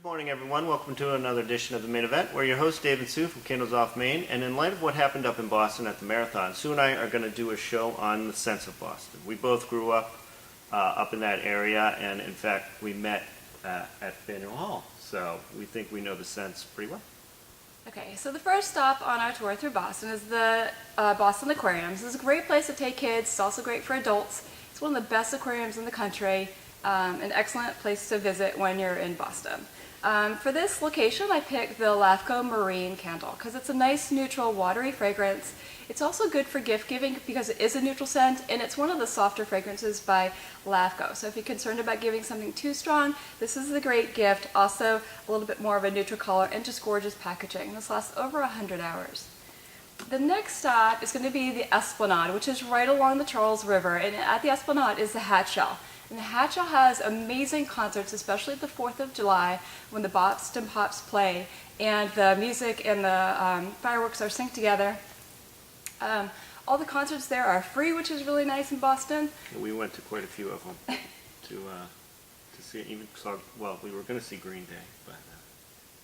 morning, everyone. Welcome to another edition of The Main Event. We're your host, Dave and Sue from Candles Off Main. And in light of what happened up in Boston at the Marathon, Sue and I are going to do a show on the sense of Boston. We both grew up in that area, and in fact, we met at Faneuil Hall. So we think we know the sense pretty well. Okay, so the first stop on our tour through Boston is the Boston Aquarium. This is a great place to take kids. It's also great for adults. It's one of the best aquariums in the country. An excellent place to visit when you're in Boston. For this location, I picked the LAFCO Marine Candle because it's a nice, neutral, watery fragrance. It's also good for gift giving because it is a neutral scent, and it's one of the softer fragrances by LAFCO. So if you're concerned about giving something too strong, this is a great gift. Also, a little bit more of a neutral color and just gorgeous packaging. This lasts over 100 hours. The next stop is going to be the Esplanade, which is right along the Charles River, and at the Esplanade is the Hat Shell. And the Hat Shell has amazing concerts, especially the 4th of July when the Boston Pops play and the music and the fireworks are synced together. All the concerts there are free, which is really nice in Boston. We went to quite a few of them to see, even saw, well, we were going to see Green Day, but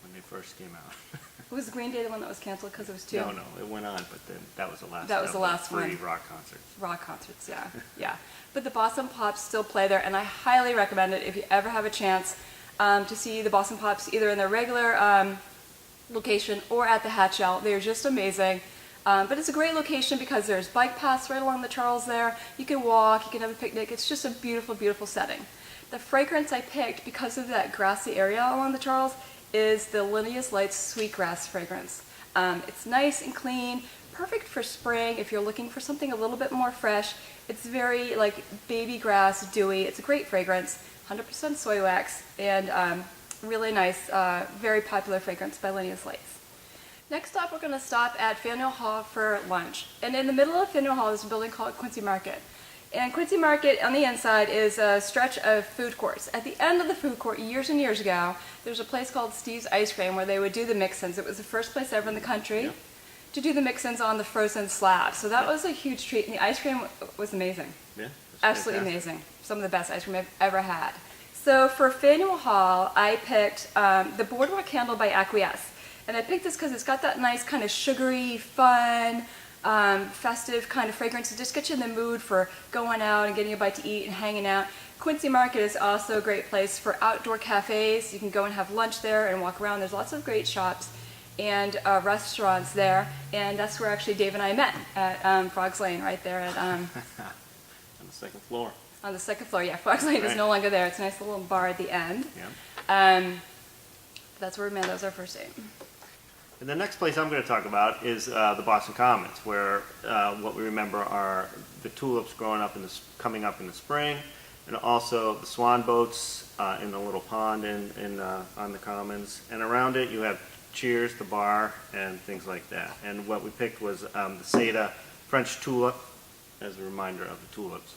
when they first came out. Was Green Day the one that was canceled because it was too? No, it went on, but then that was the last. That was the last free one. rock concerts. Rock concerts, yeah, yeah. But the Boston Pops still play there, and I highly recommend it if you ever have a chance to see the Boston Pops either in their regular location or at the Hat Shell. They're just amazing. But it's a great location because there's bike paths right along the Charles there. You can walk, you can have a picnic. It's just a beautiful, beautiful setting. The fragrance I picked because of that grassy area along the Charles is the Linnaeus Lights Sweetgrass fragrance. It's nice and clean, perfect for spring if you're looking for something a little bit more fresh. It's very like baby grass, dewy. It's a great fragrance, 100% soy wax, and really nice, very popular fragrance by Linnaeus Lights. Next up, we're going to stop at Faneuil Hall for lunch. And in the middle of Faneuil Hall is a building called Quincy Market. And Quincy Market on the inside is a stretch of food courts. At the end of the food court, years and years ago, there's a place called Steve's Ice Cream where they would do the mix-ins. It was the first place ever in the country to do the mix-ins on the frozen slab. So that was a huge treat, and the ice cream was amazing. Yeah, absolutely amazing. Some of the best ice cream I've ever had. So for Faneuil Hall, I picked the Boardwalk Candle by Acquiesce. And I picked this because it's got that nice kind of sugary, fun, festive kind of fragrance to just get you in the mood for going out and getting a bite to eat and hanging out. Quincy Market is also a great place for outdoor cafes. You can go and have lunch there and walk around. There's lots of great shops and restaurants there, and that's where actually Dave and I met at Frogs Lane, right there at on the second floor. On the second floor, yeah. Frogs Lane is no longer there. It's a nice little bar at the end. Yeah. That's where we met. That was our first date. And the next place I'm going to talk about is the Boston Commons, where what we remember are the tulips coming up in the spring, and also the swan boats in the little pond on the Commons. And around it, you have Cheers, the bar, and things like that. And what we picked was the Seda French tulip as a reminder of the tulips.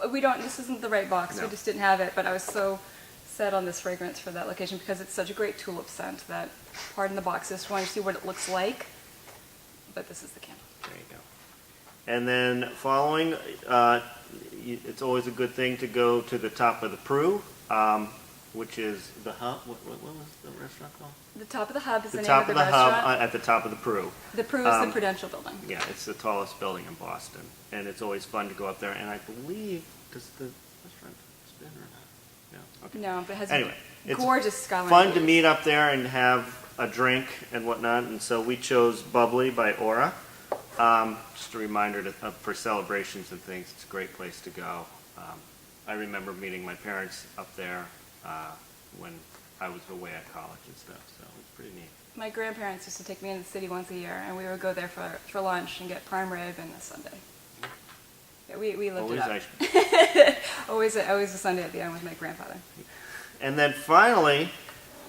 This isn't the right box. No. We just didn't have it, but I was so set on this fragrance for that location because it's such a great tulip scent that, pardon the box, I just want to see what it looks like, but this is the candle. There you go. And then following, it's always a good thing to go to the top of the Pru, which is the hub. What was the restaurant called? The top of the hub is the name top of the hub restaurant. At the top of the Pru. The Pru is the Prudential Building. Yeah, it's the tallest building in Boston, and it's always fun to go up there. And I believe, does the restaurant spin or not? No, okay. No, but it has anyway, gorgeous skyline. Fun to meet up there and have a drink and whatnot, and so we chose Bubbly by Aura. Just a reminder for celebrations and things, it's a great place to go. I remember meeting my parents up there when I was away at college and stuff, so it was pretty neat. My grandparents used to take me into the city once a year, and we would go there for lunch and get prime rib and a sundae. Yeah, we lived always it up. Ice cream. always a Sunday at the end with my grandfather. And then finally,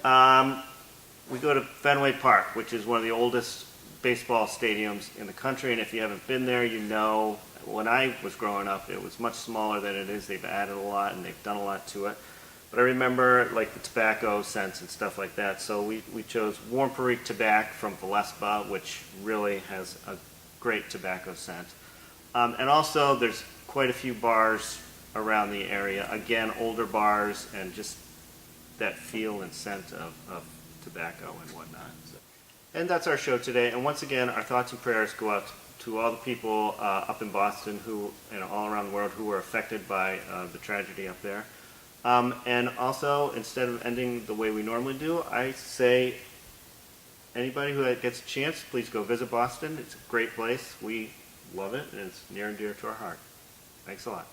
we go to Fenway Park, which is one of the oldest baseball stadiums in the country. And if you haven't been there, you know, when I was growing up, it was much smaller than it is. They've added a lot and they've done a lot to it. But I remember like the tobacco scents and stuff like that. So we chose Warm Perique Tobacco from Valespa, which really has a great tobacco scent. And also there's quite a few bars around the area. Again, older bars and just that feel and scent of tobacco and whatnot. So. And that's our show today. And once again, our thoughts and prayers go out to all the people up in Boston who, all around the world who were affected by the tragedy up there. And also, instead of ending the way we normally do, I say anybody who gets a chance, please go visit Boston. It's a great place. We love it, and it's near and dear to our heart. Thanks a lot.